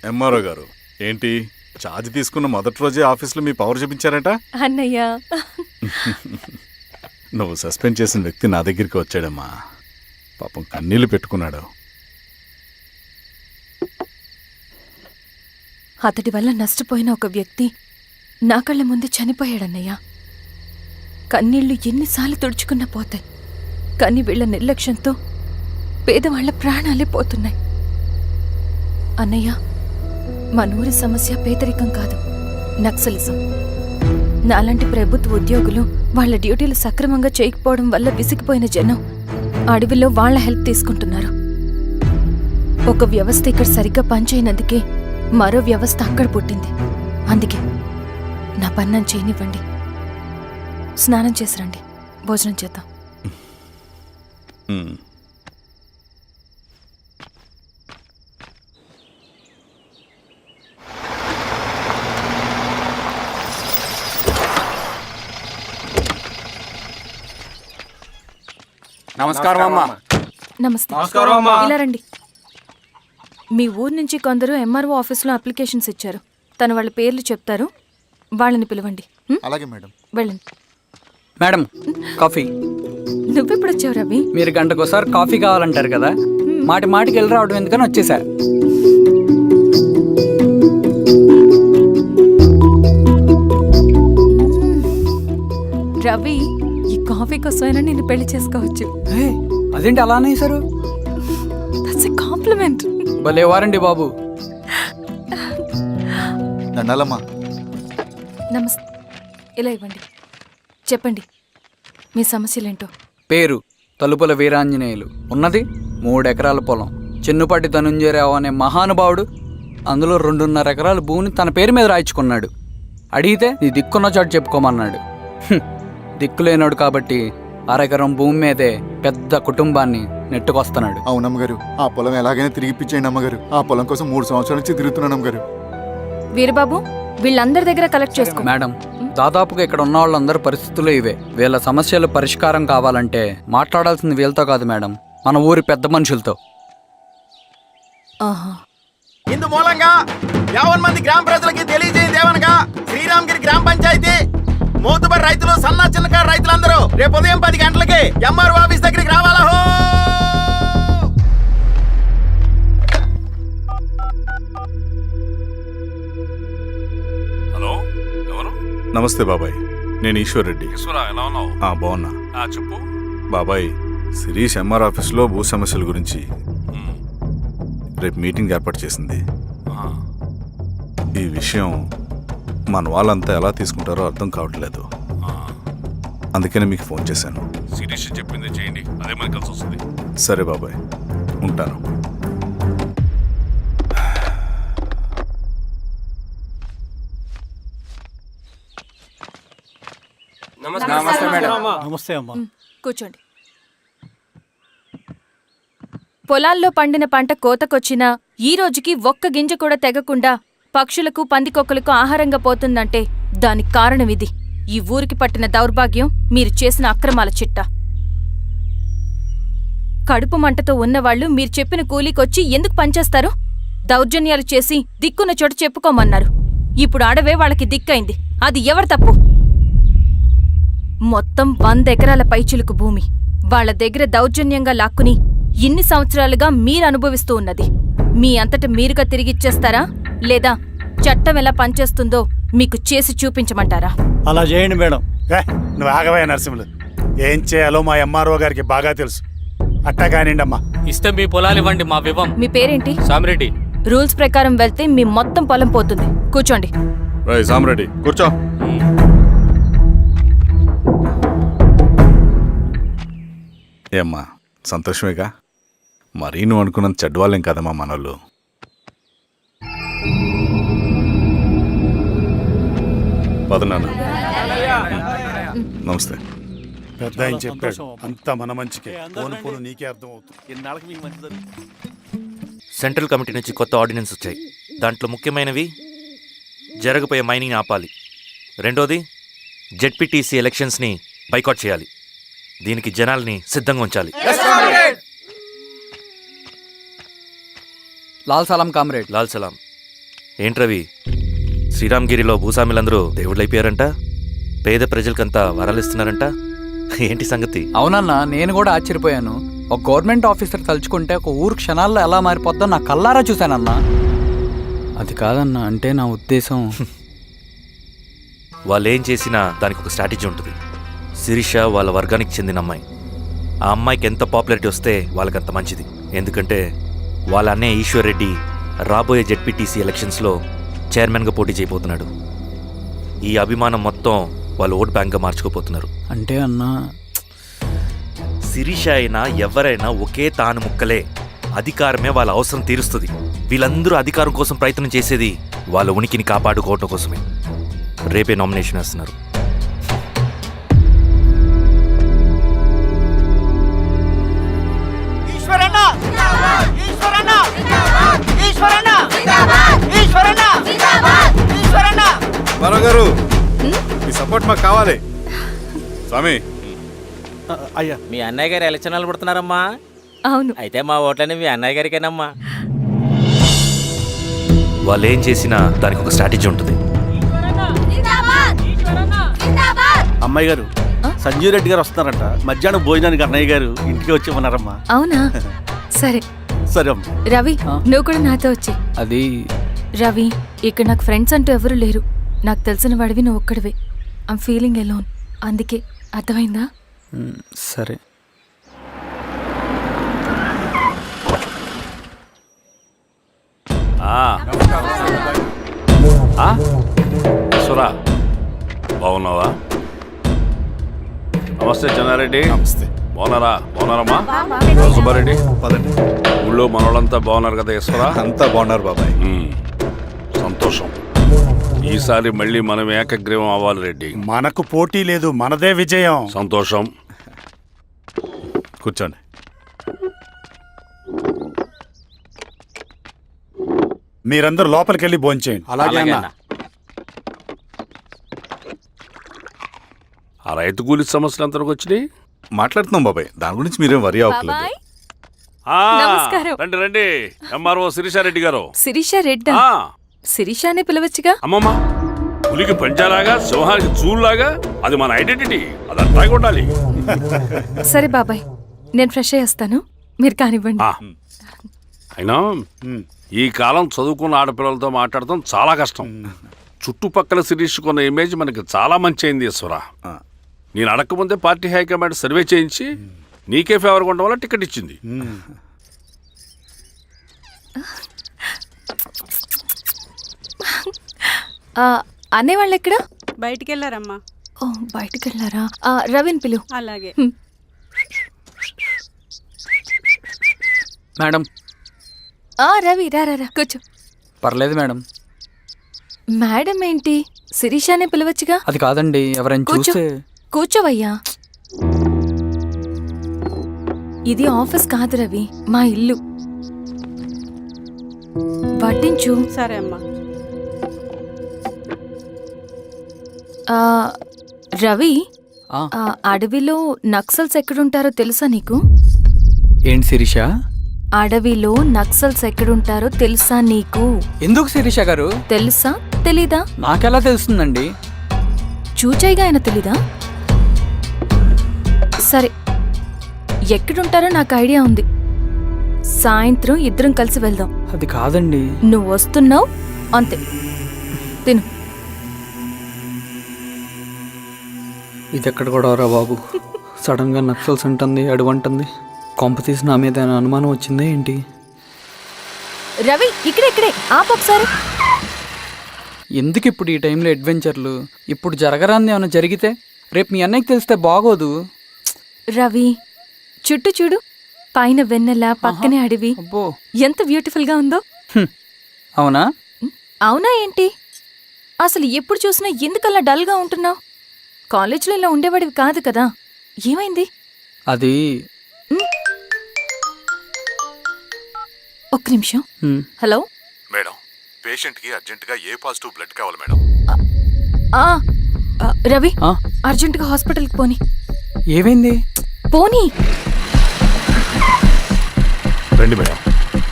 MRO గారు ఏంటి charge తీసుకున్న మొదటి రోజే ఆఫీస్లో మీ పవర్ చూపించారట అన్నయ్య. నువ్వు సస్పెండ్ చేసిన వ్యక్తి నా దగ్గరికి వచ్చాడమ్మా. పాపం కన్నీళ్లు పెట్టుకున్నాడు. అతడి వల్ల నష్టపోయిన ఒక వ్యక్తి నా కళ్ళ ముందు చనిపోయాడన్నయ్య. కన్నీళ్లు ఎన్నిసార్లు తుడుచుకున్నా పోతాయి, కానీ వీళ్ల నిర్లక్ష్యంతో పేదవాళ్ల ప్రాణాలే పోతున్నాయి. అన్నయ్య, మనూరి సమస్య పేదరికం కాదు, నక్సలిజం. నాలాంటి ప్రభుత్వ ఉద్యోగులు వాళ్ల డ్యూటీలు సక్రమంగా చేయకపోవడం వల్ల విసిగిపోయిన జనం అడవిలో వాళ్ల హెల్ప్ తీసుకుంటున్నారు. ఒక వ్యవస్థ ఇక్కడ సరిగ్గా పనిచేయనందుకే మరో వ్యవస్థ అక్కడ పుట్టింది. అందుకే నా పన్నం చేయనివ్వండి. స్నానం చేసిరండి, భోజనం చేద్దాం. నమస్కారం అమ్మా. నమస్తే. ఇలా రండి. మీ ఊరు నుంచి కొందరు ఎంఆర్ఓ ఆఫీస్లో అప్లికేషన్స్ ఇచ్చారు. తను వాళ్ళ పేర్లు చెప్తారు, వాళ్ళని పిలవండి. అలాగే మేడం. వెళ్ళండి. Madam, coffee. నువ్వెప్పుడు వచ్చావు రవి? మీరు గంటకోసారి కాఫీ కావాలంటారు కదా, మాటి మాటికి వెళ్ళి రావడం ఎందుకని వచ్చేసా. రవి, ఈ కాఫీ కోసమైనా నిన్ను పెళ్లి చేసుకోవచ్చు. అదేంటి అలా అనేసారు? That's a compliment. భలే వారండి బాబు. దండాలమ్మా. నమస్తే. ఇలా ఇవ్వండి. చెప్పండి మీ సమస్యలేంటో. పేరు తలుపుల వీరాంజనేయులు. ఉన్నది 3 ఎకరాల పొలం. చిన్నుపాటి ధనుంజయరావు అనే మహానుభావుడు అందులో 2.5 ఎకరాల భూమిని తన పేరు మీద రాయించుకున్నాడు. అడిగితే నీ దిక్కున్న చోటు చెప్పుకోమన్నాడు. దిక్కులేనాడు కాబట్టి 1/2 ఎకరం భూమి మీదే పెద్ద కుటుంబాన్ని నెట్టుకొస్తున్నాడు. అవునమ్మగారు, ఆ పొలం ఎలాగైనా తిరిగిపించేయండి అమ్మగారు. ఆ పొలం కోసం 3 సంవత్సరాల నుంచి తిరుగుతున్నాను అమ్మగారు. వీరబాబు, వీళ్ళందరి దగ్గర కలెక్ట్ చేసుకో. మేడం, దాదాపుగా ఇక్కడ ఉన్న వాళ్ళందరూ పరిస్థితులు ఇవే. వీళ్ళ సమస్యలు పరిష్కారం కావాలంటే మాట్లాడాల్సింది వీళ్ళతో కాదు మేడం, మన ఊరి పెద్ద మనుషులతో. ఇందు మూలంగా 50 మంది గ్రామ ప్రజలకి తెలియజేయదేవనగా శ్రీరామగిరి గ్రామ పంచాయతీ మోతుబడి రైతులు, సన్న చిన్నకారు రైతులందరూ రేపు ఉదయం 10 గంటలకి ఎంఆర్ఓ ఆఫీస్ దగ్గరికి రావాలా. హలో, ఎవరు? నమస్తే బాబాయ్, నేను ఈశ్వర్ రెడ్డి. ఎలా ఉన్నావు? బాగున్నా. చెప్పు బాబాయ్, శిరీష్ ఎంఆర్ ఆఫీస్లో భూ సమస్యల గురించి రేపు మీటింగ్ ఏర్పాటు చేసింది. ఈ విషయం మన వాళ్ళంతా ఎలా తీసుకుంటారో అర్థం కావట్లేదు. అందుకనే మీకు ఫోన్ చేశాను. శిరీష్ చెప్పింది చేయండి, అదే మనకి కలిసి వస్తుంది. సరే బాబాయ్, ఉంటాను. నమస్తే మేడం. నమస్తే అమ్మా. కూర్చోండి. పొలాల్లో పండిన పంట కోతకొచ్చినా ఈ రోజుకి ఒక్క గింజ కూడా తెగకుండా పక్షులకు, పందికొక్కలకు ఆహారంగా పోతుందంటే దానికి కారణం ఇది. ఈ ఊరికి పట్టిన దౌర్భాగ్యం మీరు చేసిన అక్రమాల చిట్టా. కడుపు మంటతో ఉన్నవాళ్లు మీరు చెప్పిన కూలీకొచ్చి ఎందుకు పనిచేస్తారు? దౌర్జన్యాలు చేసి దిక్కున్న చోట చెప్పుకోమన్నారు. ఇప్పుడు అడవే వాళ్ళకి దిక్కైంది. అది ఎవరి తప్పు? మొత్తం 100 ఎకరాల పైచిలుకు భూమి వాళ్ల దగ్గర దౌర్జన్యంగా లాక్కుని ఇన్ని సంవత్సరాలుగా మీరు అనుభవిస్తూ ఉన్నది. మీ అంతట మీరుగా తిరిగిచ్చేస్తారా, లేదా చట్టం ఎలా పనిచేస్తుందో మీకు చేసి చూపించమంటారా? అలా చేయండి మేడం. నువ్వు ఆగవే నరసింహులు, ఏం చేయాలో మా ఎంఆర్ఓ గారికి బాగా తెలుసు. అట్టా కానివ్వండి అమ్మా. ఇస్తే మీ పొలాలు ఇవ్వండి, మా వివం. మీ పేరేంటి? సామిరెడ్డి. రూల్స్ ప్రకారం వెళ్తే మీ మొత్తం పొలం పోతుంది. కూర్చోండి. సామిరెడ్డి కూర్చో. ఏమ్మా, సంతోషమేగా? మరీ నువ్వు అనుకున్నంత చెడ్డవాళ్ళేం కదమ్మా మనోళ్ళు. పదనాన్న. నమస్తే. పెద్ద ఆయన చెప్పాడు, అంతా మన మంచికే. పోను పోను నీకే అర్థం అవుతుంది. సెంట్రల్ కమిటీ నుంచి కొత్త ఆర్డినెన్స్ వచ్చాయి. దాంట్లో ముఖ్యమైనవి జరగబోయే మైనింగ్ ఆపాలి. రెండోది జెడ్పీటీసీ ఎలక్షన్స్ని బైకాట్ చేయాలి. దీనికి జనాల్ని సిద్ధంగా ఉంచాలి. లాల్ సలాం కామ్రేడ్. లాల్ సలాం. ఏంట్రవి, శ్రీరామ్గిరిలో భూస్వాములందరూ దేవుళ్ళైపోయారంట, పేద ప్రజలకంతా వరాలిస్తున్నారంట, ఏంటి సంగతి? అవునన్నా, నేను కూడా ఆశ్చర్యపోయాను. ఒక గవర్నమెంట్ ఆఫీసర్ తలుచుకుంటే ఒక ఊరు క్షణాల్లో ఎలా మారిపోద్దో నా కల్లారా చూశానన్నా. అది కాదన్నా, అంటే నా ఉద్దేశం వాళ్ళు ఏం చేసినా దానికి ఒక స్ట్రాటజీ ఉంటుంది. శిరీష వాళ్ళ వర్గానికి చెందిన అమ్మాయి. ఆ అమ్మాయికి ఎంత పాపులారిటీ వస్తే వాళ్ళకంత మంచిది. ఎందుకంటే వాళ్ళ అన్నయ్య ఈశ్వర్ రెడ్డి రాబోయే జెడ్పీటీసీ ఎలక్షన్స్లో చైర్మన్గా పోటీ చేయబోతున్నాడు. ఈ అభిమానం మొత్తం వాళ్ళు ఓట్ బ్యాంక్గా మార్చుకోపోతున్నారు. అంటే అన్నా, శిరీష అయినా ఎవరైనా ఒకే తాను ముక్కలే. అధికారమే వాళ్ళ అవసరం తీరుస్తుంది. వీళ్ళందరూ అధికారం కోసం ప్రయత్నం చేసేది వాళ్ళ ఉనికిని కాపాడుకోవటం కోసమే. రేపే నామినేషన్ వేస్తున్నారు. గారు మీ సపోర్ట్ మాకు కావాలి. స్వామి, అయ్యా, మీ అన్నయ్య గారు ఎలక్షన్ నిలబడుతున్నారమ్మా. అవును. అయితే మా ఓట్లని మీ అన్నయ్య గారికేనమ్మా. వాళ్ళు ఏం చేసినా దానికి ఒక స్ట్రాటజీ ఉంటుంది. అమ్మాయి గారు, సంజీవ్ రెడ్డి గారు వస్తున్నారంట. మధ్యాహ్నం భోజనానికి అన్నయ్య గారు ఇంటికి వచ్చి ఉన్నారమ్మా. అవునా? సరే సరే అమ్మా. రవి, నువ్వు కూడా నాతో వచ్చి. అది రవి, ఇక్కడ నాకు ఫ్రెండ్స్ అంటూ ఎవరు లేరు. నాకు తెలిసిన వాడివి నువ్వు ఒక్కడివే. I'm feeling alone. అందుకే, అర్థమైందా? సరే. సురా, బాగున్నావా? నమస్తే చెన్నారెడ్డి. నమస్తే. బాగున్నారమ్మా? సుబ్బారెడ్డి, పదండి. ఊళ్ళో మనోళ్ళంతా బాగున్నారు కదా ఈశ్వరా? అంతా బాగున్నారు బాబాయ్. సంతోషం. ఈసారి మళ్ళీ మనం ఏకగ్రీవం అవ్వాలి రెడ్డి. మనకు పోటీ లేదు, మనదే విజయం. సంతోషం. కూర్చోండి. మీరందరూ లోపలికి వెళ్ళి భోంచేయండి. అలాగే అన్న. ఆ రైతు కూలి సమస్యలు ఎంతవరకు వచ్చినాయి? మాట్లాడుతున్నాం బాబాయ్, దాని గురించి మీరేం వరి అవ్వట్లేదు. బాబాయ్, ఆ, నమస్కారం. రండి రండి. ఎంఆర్ఓ శిరీషారెడ్డి గారు. శిరీష రెడ్డా? ఆ, శిరీష అనే పిలవచ్చుగా. అమ్మమ్మ, పులికి పంచాలాగా సింహానికి చూలాగా అది మన ఐడెంటిటీ. అది అట్లాగే ఉండాలి. సరే బాబాయ్, నేను ఫ్రెష్ అయ్యేస్తాను, మీరు కానివ్వండి. ఆ, అయినా ఈ కాలం చదువుకున్న ఆడపిల్లలతో మాట్లాడటం చాలా కష్టం. చుట్టుపక్కల శిరీషుకున్న ఇమేజ్ మనకి చాలా మంచి అయింది ఈశ్వరా. నేను అడగకముందే పార్టీ హైకమాండ్ సర్వే చేయించి నీకే ఫేవర్గా ఉండడం వల్ల టికెట్ ఇచ్చింది. అనేవాళ్ళు ఎక్కడ? బయటికి వెళ్ళారమ్మా. ఓ, బయటికి వెళ్ళారా? రవిని పిలు. అలాగే. మేడం. రవి, రా రా రా, కూర్చో. పర్లేదు మేడం. మేడం ఏంటి? శిరీష అనే పిలవచ్చుగా. అది కాదండి, ఎవరైనా కూర్చో. చూస్తే. కూర్చోవయ్యా. ఇది ఆఫీస్ కాదు రవి, మా ఇల్లు. పట్టించు. సరే అమ్మా. రవి, ఆ. అడవిలో నక్సల్స్ ఎక్కడుంటారో తెలుసా నీకు? ఏంటి శిరీష? అడవిలో నక్సల్స్ ఎక్కడుంటారో తెలుసా నీకు? ఎందుకు శిరీష గారు? తెలుసా తెలీదా? నాకెలా తెలుస్తుందండి? చూచాయిగా ఆయన తెలీదా? సరే, ఎక్కడుంటారో నాకు ఐడియా ఉంది. సాయంత్రం ఇద్దరం కలిసి వెళ్దాం. అది కాదండి. నువ్వు వస్తున్నావు అంతే. తిను. ఇది ఎక్కడ కూడా రా బాబు. సడన్ గా నక్సల్స్ అంటుంది, అడుగుంటుంది. కొంప తీసి నా మీద ఏమైనా అనుమానం వచ్చిందా ఏంటి? రవి, ఇక్కడే ఆపొకసారి. ఎందుకు ఇప్పుడు ఈ టైంలో అడ్వెంచర్లు? ఇప్పుడు జరగరాంది ఏమైనా జరిగితే రేపు మీ అన్నయ్యకి తెలిస్తే బాగోదు. రవి, చుట్టూ చూడు. పైన వెన్నెల, పక్కనే అడవి. అబ్బో, ఎంత బ్యూటిఫుల్ గా ఉందో. అవునా? అవునా ఏంటి? అసలు ఎప్పుడు చూసినా ఎందుకలా డల్ గా ఉంటున్నావు? కాలేజీలో ఇలా ఉండేవాడివి కాదు కదా, ఏమైంది? అది ఒక్క నిమిషం. హలో మేడం, పేషెంట్కి అర్జెంటుగా ఏ పాజిటివ్ బ్లడ్ కావాలి మేడం. రవి, అర్జెంటుగా హాస్పిటల్కి పోనీ. ఏమైంది? పోనీ. రండి మేడం,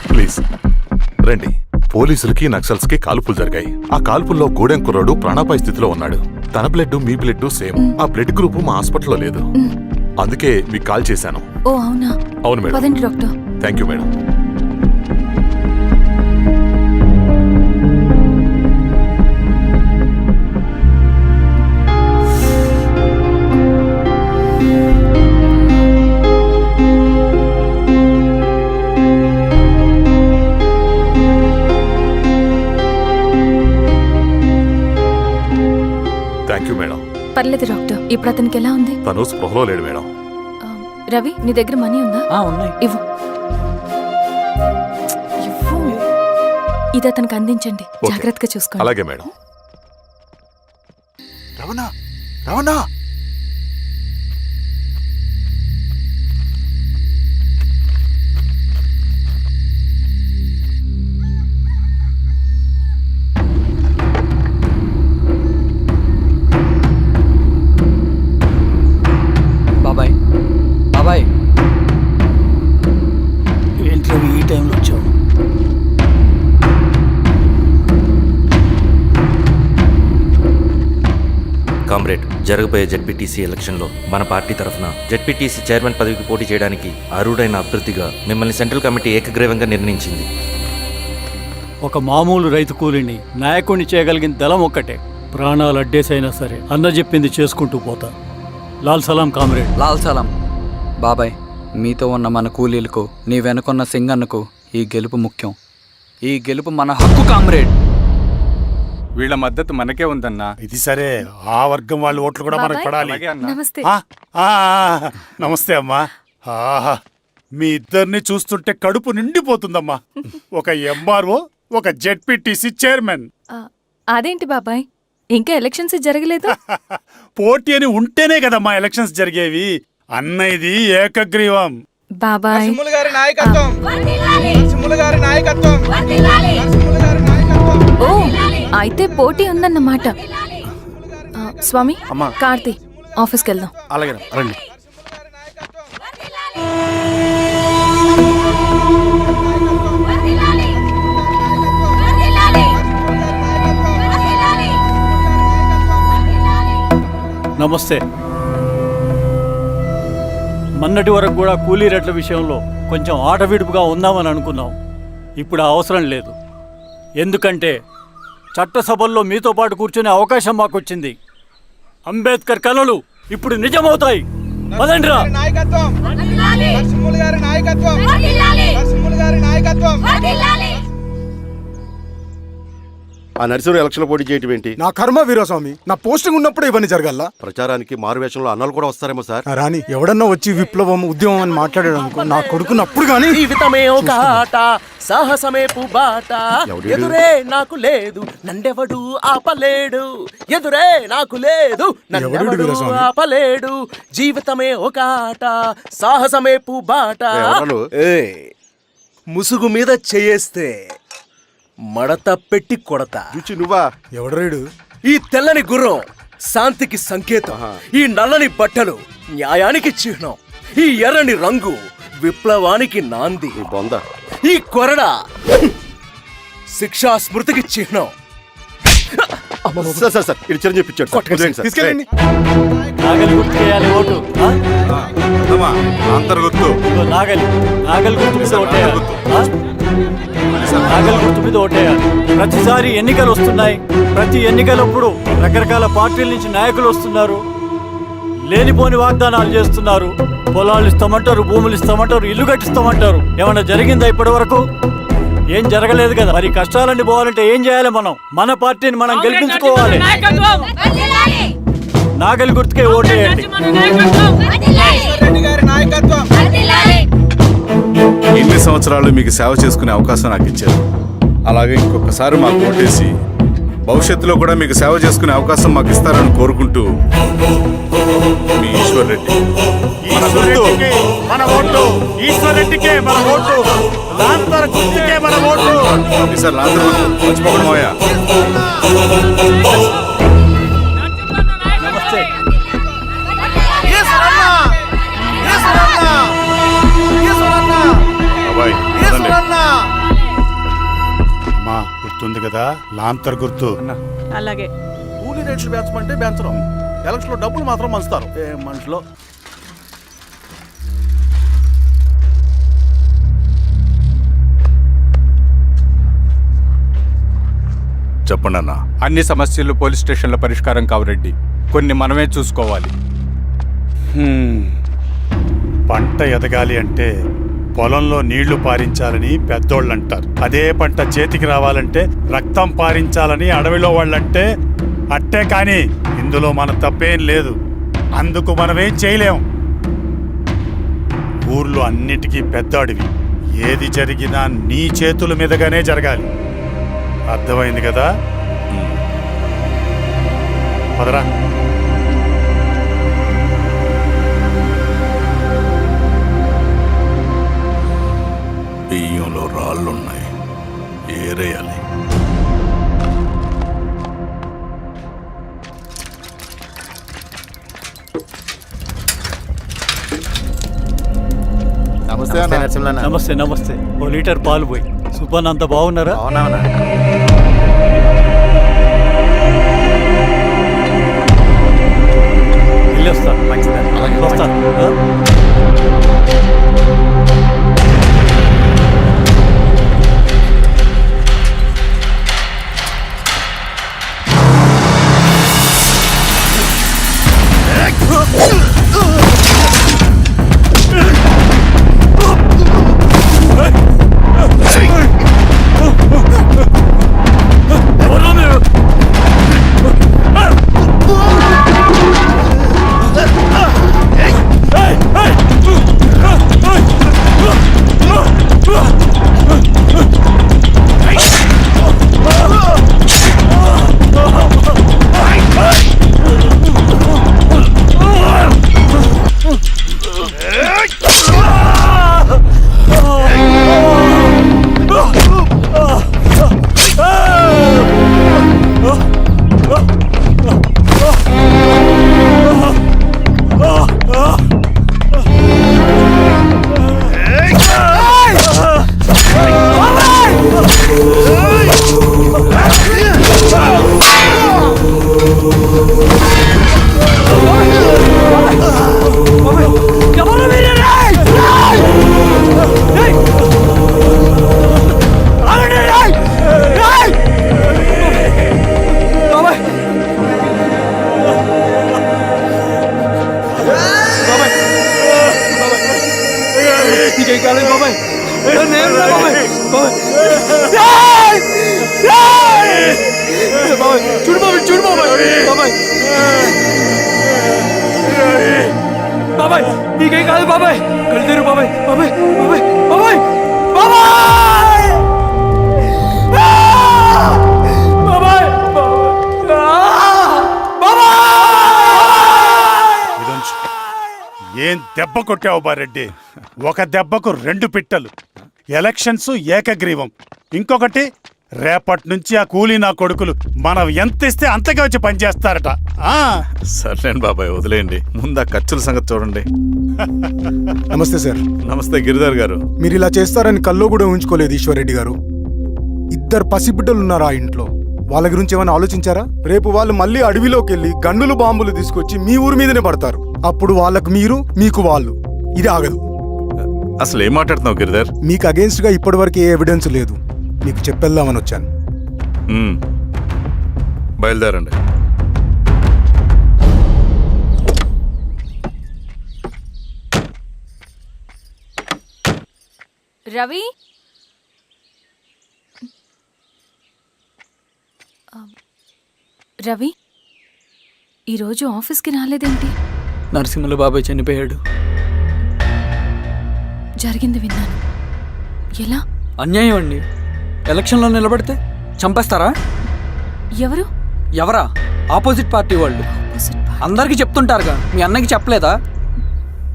ప్లీజ్ రండి. పోలీసులకి నక్సల్స్ కి కాల్పులు జరిగాయి. ఆ కాల్పుల్లో గూడెం కుర్రాడు ప్రాణాపాయ స్థితిలో ఉన్నాడు. తన బ్లడ్ మీ బ్లడ్ సేమ్. ఆ బ్లడ్ గ్రూప్ మా హాస్పిటల్లో లేదు. అందుకే మీకు కాల్ చేశాను. ఓ అవునా? అవును మేడం. పదండి doctor. Thank you madam. Thank you madam. పర్లేదు డాక్టర్. ఇప్పుడు అతనికి ఎలా ఉంది? తను స్పృహలో లేడు మేడం. రవి, నీ దగ్గర మనీ ఉందా? ఉన్నాయి. ఇవ్వు. ఇవ్వు. ఇది అతనికి అందించండి. ఓకే. జాగ్రత్తగా చూసుకోండి. అలాగే మేడం. రవణ రవణ బాబాయ్, బాబాయ్, ఏంటి ఈ టైంలో వచ్చావు? కామ్రేడ్, జరగబోయే జెడ్పీటీసీ ఎలక్షన్లో మన పార్టీ తరఫున జెడ్పీటీసీ చైర్మన్ పదవికి పోటీ చేయడానికి అర్హుడైన అభ్యర్థిగా మిమ్మల్ని సెంట్రల్ కమిటీ ఏకగ్రీవంగా నిర్ణయించింది. ఒక మామూలు రైతు కూలిని నాయకుడిని చేయగలిగిన దళం ఒక్కటే. ప్రాణాలు అడ్డేసైనా సరే అన్న చెప్పింది చేసుకుంటూ పోతా. లాల్ సలాం కామ్రేడ్. లాల్ సలాం. బాబాయ్, మీతో ఉన్న మన కూలీలకు, నీ వెనుకున్న సింగన్నకు ఈ గెలుపు ముఖ్యం. ఈ గెలుపు మన హక్కు కామ్రేడ్. వీళ్ళ మద్దతు మనకే ఉందన్నా. ఇది సరే, ఆ వర్గం వాళ్ళ ఓట్లు కూడా మనకు బాబాయ్. పడాలి. నమస్తే. నమస్తే అమ్మా. ఆహా, మీ ఇద్దరిని చూస్తుంటే కడుపు నిండిపోతుందమ్మా. ఒక ఎంఆర్ఓ, ఒక జెడ్పీటీసీ చైర్మన్. అదేంటి బాబాయ్, ఇంకా ఎలక్షన్స్ జరగలేదు? పోటీ అని ఉంటేనే కదమ్మా ఎలక్షన్స్ జరిగేవి. అన్నయ్యది ఏకగ్రీవం. బాబాయ్, ఓ అయితే పోటీ ఉందన్నమాట. స్వామి, కార్తీ, ఆఫీస్కి వెళ్దాం. అలాగే రండి. నమస్తే. మొన్నటి వరకు కూడా కూలీ రేట్ల విషయంలో కొంచెం ఆటవిడుపుగా ఉందామని అనుకున్నాం. ఇప్పుడు ఆ అవసరం లేదు. ఎందుకంటే చట్టసభల్లో మీతో పాటు కూర్చునే అవకాశం మాకొచ్చింది. అంబేద్కర్ కలలు ఇప్పుడు నిజమవుతాయి. పదండ్రా. ఆ నరసింహ ఎలక్షన్ పోటీ చేయటం ఏంటి? నా కర్మ వీరస్వామి. నా పోస్టింగ్ ఉన్నప్పుడే ఇవన్నీ జరగాల. ప్రచారానికి మారువేషంలో అన్నాలు కూడా వస్తారేమో సార్. రాని ఎవడన్నా వచ్చి విప్లవం ఉద్యమం అని మాట్లాడాడు అనుకో, నా కొడుకున్నప్పుడు గానీ జీవితమే ఒక ఆట, సాహసమే పుబాట. ఎదురే నాకు లేదు, నన్నెవడు ఆపలేడు. ఎదురే నాకు లేదు, నన్నెవడు ఆపలేడు. జీవితమే ఒక ఆట, సాహసమే పుబాట. ముసుగు మీద చేయేస్తే మడత పెట్టి కొడతా. నువ్వా? ఎవడరాడు? ఈ తెల్లని గుర్రం శాంతికి సంకేతం. ఈ నల్లని బట్టలు న్యాయానికి చిహ్నం. ఈ ఎర్రని రంగు విప్లవానికి నాంది. ఈ కొరడ శిక్షా స్మృతికి చిహ్నం. సార్ ఇది చిరంజీవి పిచ్చాడు. తీసుకెళ్ళండి. నాగలి గుర్తుకేయాలి ఓటు. అంతర్గుర్తు ఇదిగో నాగలి. నాగలి గుర్తు మీద ఓటేయాలి. నాగలి గుర్తు మీద ఓటేయాలి. ప్రతిసారి ఎన్నికలు వస్తున్నాయి. ప్రతి ఎన్నికలప్పుడు రకరకాల పార్టీల నుంచి నాయకులు వస్తున్నారు. లేనిపోని వాగ్దానాలు చేస్తున్నారు. పొలాలు ఇస్తామంటారు, భూములు ఇస్తామంటారు, ఇల్లు కట్టిస్తామంటారు. ఏమన్నా జరిగిందా ఇప్పటి వరకు? ఏం జరగలేదు కదా. మరి కష్టాలన్నీ పోవాలంటే ఏం చేయాలి? మనం మన పార్టీని మనం గెలిపించుకోవాలి. నాగలి గుర్తుకే ఓటేయండి. ఇన్ని సంవత్సరాలు మీకు సేవ చేసుకునే అవకాశం నాకు ఇచ్చారు. అలాగే ఇంకొకసారి మాకు ఓటేసి భవిష్యత్తులో కూడా మీకు సేవ చేసుకునే అవకాశం మాకు ఇస్తారని కోరుకుంటూ మీ ఈశ్వర్ రెడ్డి. మన ఓటు ఈశ్వర్ రెడ్డికే, మన ఓటు లాంతర్ గుర్తుకే, మన ఓటు. సార్ లాంతర్ మర్చిపోకుండా పోయా. నమస్తే. అబ్బాయి గుర్తుంది కదా లాంతర్ గుర్తు. అలాగే కూలీ రేట్లు పెంచమంటే పెంచడం, ఎలక్షన్ లో డబ్బులు మాత్రం పంచుతారు. ఏ మనుషులో చెప్పండి అన్న. అన్ని సమస్యలు పోలీస్ స్టేషన్లో పరిష్కారం కావు రెడ్డి, కొన్ని మనమే చూసుకోవాలి. పంట ఎదగాలి అంటే పొలంలో నీళ్లు పారించాలని పెద్దోళ్ళు అంటారు. అదే పంట చేతికి రావాలంటే రక్తం పారించాలని అడవిలో వాళ్ళంటే అట్టే. కానీ ఇందులో మన తప్పేం లేదు, అందుకు మనమేం చేయలేం. ఊర్లో అన్నిటికీ పెద్ద అడవి, ఏది జరిగినా నీ చేతుల మీదగానే జరగాలి. అర్థమైంది కదా? పదరా. బియ్యంలో రాళ్ళున్నాయి, ఏరేయాలి. నమస్తే అన్న. నమస్తే నమస్తే. ఓ లీటర్ పాలు పోయి. సుబ్బన్ అంత బాగున్నారా? వెళ్ళొస్తాను. మంచిది, వస్తాను. బాబాయ్ నీకేం కాదు బాబాయ్, కళ్ళు బాబాయ్. బాబాయ్ బాబాయ్ బాబాయ్ బాబాయ్ బాబాయ్ బాబాయ్. ఏం దెబ్బ కొట్టావు బారెడ్డి? ఒక దెబ్బకు 2 పిట్టలు. ఎలక్షన్స్ ఏకగ్రీవం. ఇంకొకటి, రేపటి నుంచి ఆ కూలీ నా కొడుకులు మనం ఎంత ఇస్తే అంతగా వచ్చి పనిచేస్తారట. సర్లేండి బాబాయ్, వదిలేయండి. ముందు ఆ ఖర్చుల సంగతి చూడండి. నమస్తే సార్. నమస్తే గిరిధర్ గారు. మీరు ఇలా చేస్తారని కల్లో కూడా ఉంచుకోలేదు ఈశ్వర్రెడ్డి గారు. 2 పసిబిడ్డలు ఉన్నారు ఆ ఇంట్లో, వాళ్ళ గురించి ఏమైనా ఆలోచించారా? రేపు వాళ్ళు మళ్ళీ అడవిలోకి వెళ్ళి గన్నులు బాంబులు తీసుకొచ్చి మీ ఊరి మీదనే పడతారు. అప్పుడు వాళ్ళకు మీరు, మీకు వాళ్ళు. ఇది ఆగదు. అసలు ఏం మాట్లాడుతున్నావు గిరిధర్? మీకు అగేన్స్ట్ గా ఇప్పటివరకు ఏ ఎవిడెన్స్ లేదు, మీకు చెప్పేద్దామని వచ్చాను. బయలుదేరండి. రవి, రవి ఈరోజు ఆఫీస్కి రాలేదేంటి? నరసింహుల బాబాయ్ చనిపోయాడు. జరిగింది విన్నాను. ఎలా? అన్యాయం అండి. ఎలక్షన్లో నిలబడితే చంపేస్తారా? ఎవరు? ఎవరా? ఆపోజిట్ పార్టీ వాళ్ళు. అందరికీ చెప్తుంటారుగా, మీ అన్నకి చెప్పలేదా?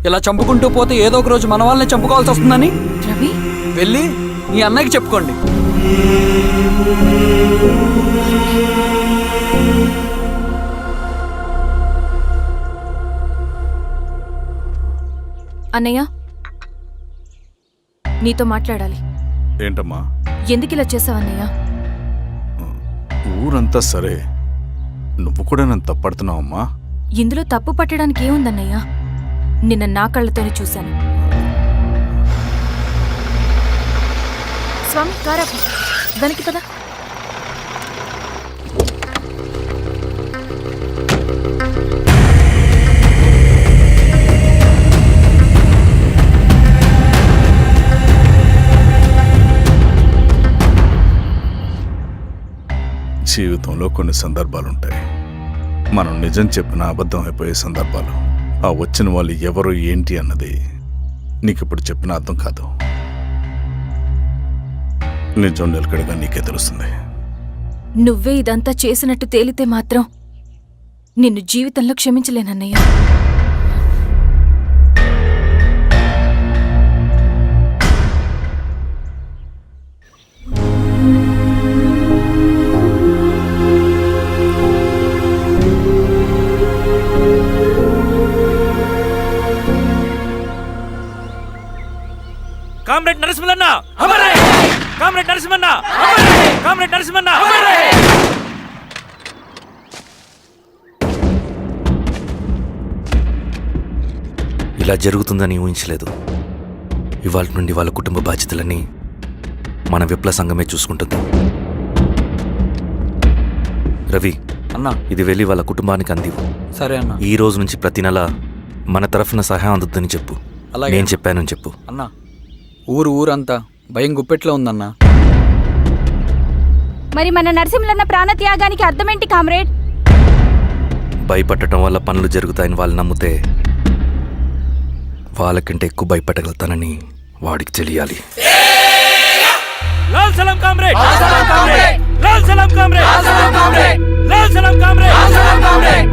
ఇలా చంపుకుంటూ పోతే ఏదో ఒక రోజు మన వాళ్ళని చంపుకోవాల్సి వస్తుందని. రవి, వెళ్ళి మీ అన్నకి చెప్పుకోండి. అన్నయ్య, నీతో మాట్లాడాలి. ఏంటమ్మా? ఎందుకు ఇలా చేసావన్నయ్య? ఊరంతా సరే, నువ్వు కూడా నన్ను తప్పడుతున్నావమ్మా. ఇందులో తప్పు పట్టడానికి ఏముందన్నయ్యా? నిన్న నా కళ్ళతోనే చూశాను. స్వామి కారాపు దానికి పద. జీవితంలో కొన్ని సందర్భాలుంటాయి, మనం నిజం చెప్పిన అబద్ధం అయిపోయే సందర్భాలు. ఆ వచ్చిన వాళ్ళు ఎవరు ఏంటి అన్నది నీకిప్పుడు చెప్పిన అర్థం కాదు. నిజం నిలకడగా నీకే తెలుస్తుంది. నువ్వే ఇదంతా చేసినట్టు తేలితే మాత్రం నిన్ను జీవితంలో క్షమించలేనన్నయ్యా. కామ్రేడ్ నరసింహన్న, కామ్రేడ్ నరసింహన్న, కామ్రేడ్ నరసింహన్న. ఇలా జరుగుతుందని ఊహించలేదు. ఇవాళ నుండి వాళ్ళ కుటుంబ బాధ్యతలన్నీ మన విప్లవ సంఘమే చూసుకుంటుంది. రవి అన్నా, ఇది వెళ్ళి వాళ్ళ కుటుంబానికి అందివు. సరే అన్న. ఈ రోజు నుంచి ప్రతి నెల మన తరఫున సహాయం అందుద్దని చెప్పు. అలాగే. నేను చెప్పానని చెప్పు. అన్నా, ఊరంతా భయం గుప్పెట్లో ఉందన్నా. మరి మన నరసింహన్న ప్రాణత్యాగానికి అర్థమేంటి కామ్రేడ్? భయపడటం వల్ల పనులు జరుగుతాయని వాళ్ళు నమ్మితే వాళ్ళకంటే ఎక్కువ భయపడగలుగుతానని వాడికి తెలియాలి. లాల్ సలాం కామ్రేడ్, లాల్ సలాం కామ్రేడ్, లాల్ సలాం కామ్రేడ్.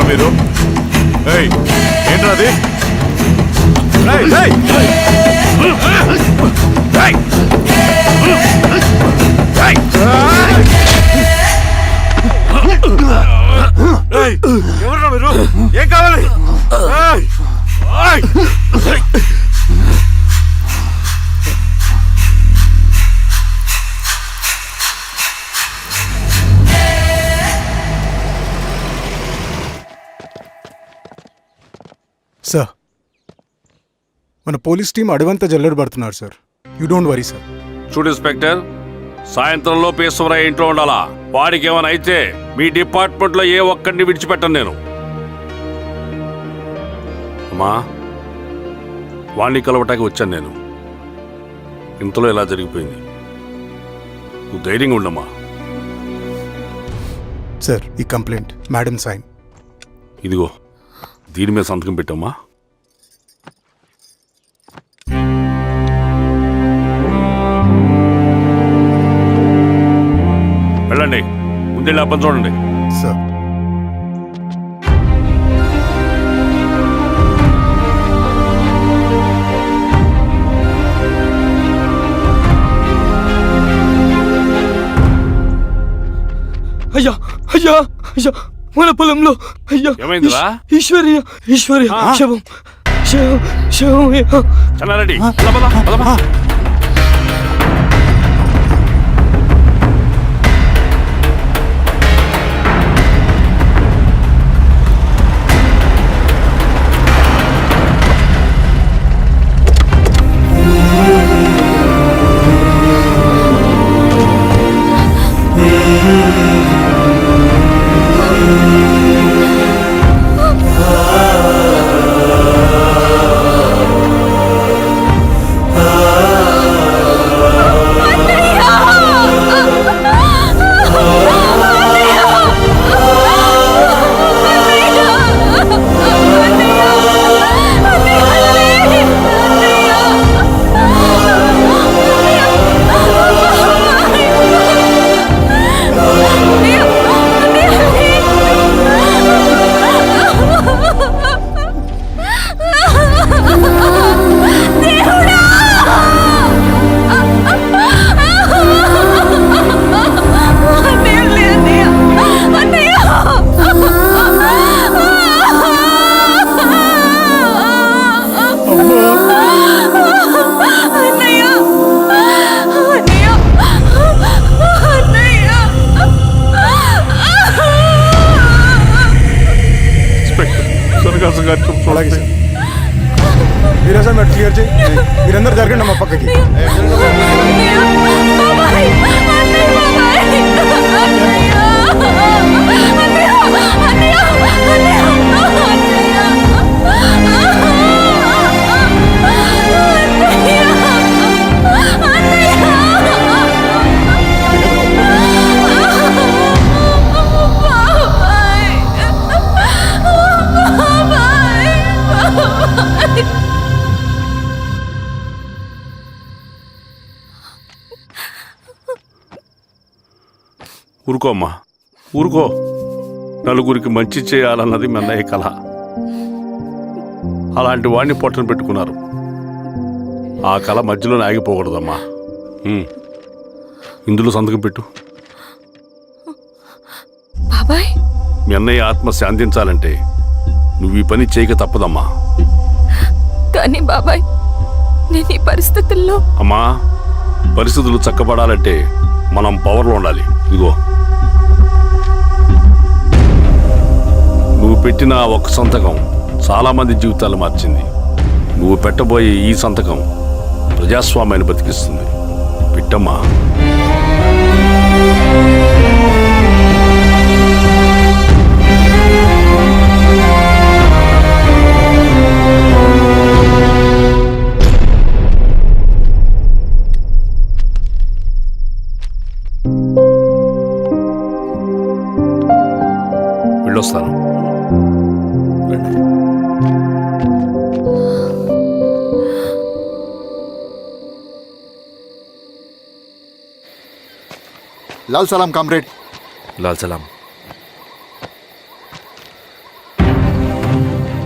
మీరు ఏంట్రాది? ఎవరు మీరు? ఏం కావాలి? సార్, మన పోలీస్ టీం అడవంతా జల్లెడ పడుతున్నారు sir. You don't worry sir. చూడు ఇన్స్పెక్టర్, సాయంత్రంలో పేశ్వరయ్య ఇంట్లో ఉండాలా. వాడికి ఏమైనా అయితే మీ డిపార్ట్మెంట్లో ఏ ఒక్కడిని విడిచిపెట్టను నేను. అమ్మా, వాణ్ణి కలవటానికి వచ్చాను నేను. ఇంతలో ఇలా జరిగిపోయింది. నువ్వు ధైర్యంగా ఉండమ్మా. సార్, ఈ కంప్లైంట్ మేడం సైన్. ఇదిగో, దీని మీద సంతకం పెట్టమ్మా. వెళ్ళండి, ముందెళ్ళి అబ్బని చూడండి. సార్, అయ్యా అయ్యా అయ్యా, మన పొలంలో అయ్యా ఏమైందిరా? ఈశ్వర్య శవం శవం శవం. చెన్నారెడ్డి, ఆ అలాగే సార్. వీరా సార్ మీరు క్లియర్ చేయి. మీరందరూ జరగండి మా పక్కకి. ఊరుకో అమ్మా, ఊరుకో. నలుగురికి మంచి చేయాలన్నది మీ అన్నయ్య కళ. అలాంటి వాడిని పొట్టను పెట్టుకున్నారు. ఆ కళ మధ్యలో ఆగిపోకూడదమ్మా. ఇందులో సంతకం పెట్టు. బాబాయ్, మీ అన్నయ్య ఆత్మ శాంతించాలంటే నువ్వు ఈ పని చేయక తప్పదమ్మా. కానీ బాబాయ్, నేను ఈ పరిస్థితుల్లో... అమ్మా, పరిస్థితులు చక్కబడాలంటే మనం పవర్లో ఉండాలి. ఇదిగో, నువ్వు పెట్టిన ఒక్క సంతకం చాలా మంది జీవితాలు మార్చింది. నువ్వు పెట్టబోయే ఈ సంతకం ప్రజాస్వామ్యాన్ని బతికిస్తుంది. పెట్టమ్మా. వెళ్ళొస్తాను. లాల్ సలాం కామ్రేడ్. లాల్ సలాం.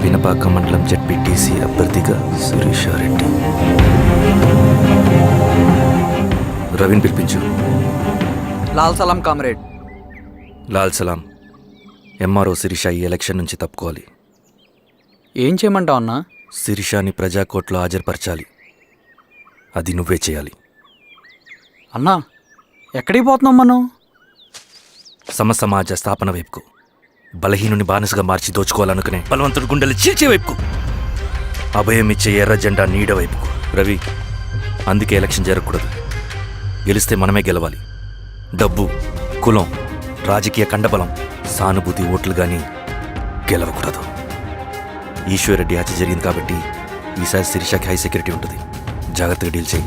వినపాక మండలం జెడ్పీటీసీ అభ్యర్థిగా శిరీషారెడ్డి. రవిని పిలిపించు. లాల్ సలాం కామ్రేడ్. లాల్ సలాం. ఎంఆర్ఓ శిరీష ఈ ఎలక్షన్ నుంచి తప్పుకోవాలి. ఏం చేయమంటావు అన్నా? శిరీషాని ప్రజాకోర్టులో హాజరుపరచాలి. అది నువ్వే చేయాలి. అన్నా, ఎక్కడికి పోతున్నాం మనం? సమసమాజ స్థాపన వైపుకు. బలహీనుని బానిసగా మార్చి దోచుకోవాలనుకునే బలవంతుడు గుండెలు చీల్చే వైపుకు. అభయం ఇచ్చే ఎర్ర జెండా నీడ వైపుకు. రవి, అందుకే ఎలక్షన్ జరగకూడదు. గెలిస్తే మనమే గెలవాలి. డబ్బు, కులం, రాజకీయ కండబలం, సానుభూతి ఓట్లు కానీ గెలవకూడదు. ఈశ్వర్రెడ్డి హత్య జరిగింది కాబట్టి ఈసారి శిరీషకి హై సెక్యూరిటీ ఉంటుంది. జాగ్రత్తగా డీల్ చేయి.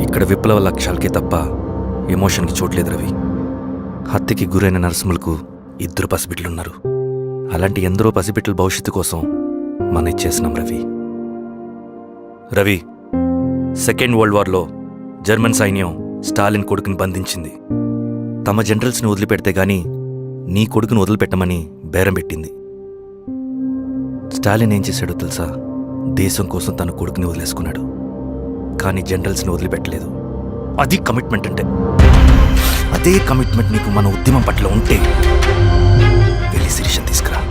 ఇక్కడ విప్లవ లక్ష్యాలకే తప్ప ఎమోషన్కి చోట్లేదు రవి. హత్యకి గురైన నరసింహులకు 2 పసిబిడ్డలున్నారు. అలాంటి ఎందరో పసిబిడ్డల భవిష్యత్తు కోసం మనం ఇచ్చేసినాం రవి. రవి, సెకండ్ వరల్డ్ వార్లో జర్మన్ సైన్యం స్టాలిన్ కొడుకుని బంధించింది. తమ జనరల్స్ని వదిలిపెడితే గాని నీ కొడుకును వదిలిపెట్టమని బేరం పెట్టింది. స్టాలిన్ ఏం చేశాడో తెలుసా? దేశం కోసం తన కొడుకుని వదిలేసుకున్నాడు. కానీ జనరల్స్ని వదిలిపెట్టలేదు. అది కమిట్మెంట్ అంటే. అదే కమిట్మెంట్ నీకు మన ఉద్యమం పట్ల ఉంటే వెళ్ళి శిరీష తీసుకురా.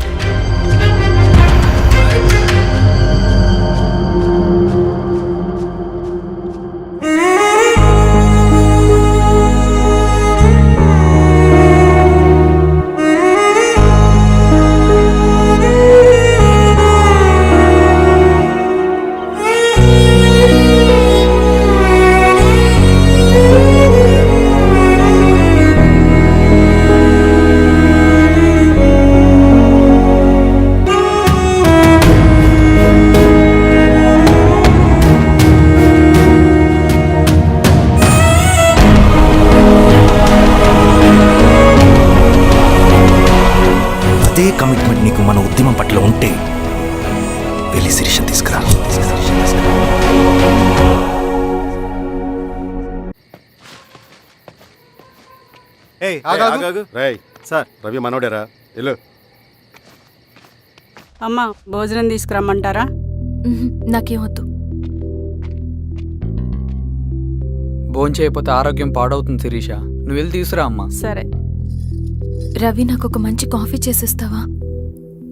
అదే కమిట్మెంట్ నీకు మన ఉద్యమం పట్ల ఉంటే వెళ్ళి శిరీష తీసుకురా. సార్, రవి మనోడేరా? వెళ్ళు. అమ్మా, భోజనం తీసుకురమ్మంటారా? నాకేమొద్దు. భోంచేయకపోతే ఆరోగ్యం పాడవుతుంది శిరీష. నువ్వు వెళ్ళి తీసురా అమ్మా. సరే. రవి, నాకు ఒక మంచి కాఫీ చేసిస్తావా?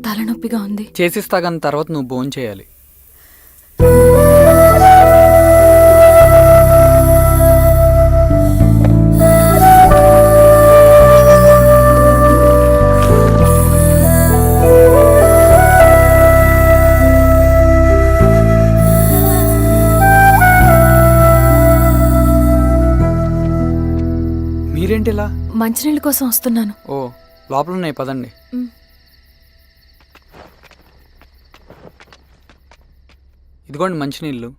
తలనొప్పిగా ఉంది. చేసిస్తా కానీ తర్వాత నువ్వు భోంచేయాలి. మీరేంటి ఇలా? మంచినీళ్ళ కోసం వస్తున్నాను. ఓ లోపల ఉన్నాయి పదండి. ఇదిగోండి మంచినీళ్ళు.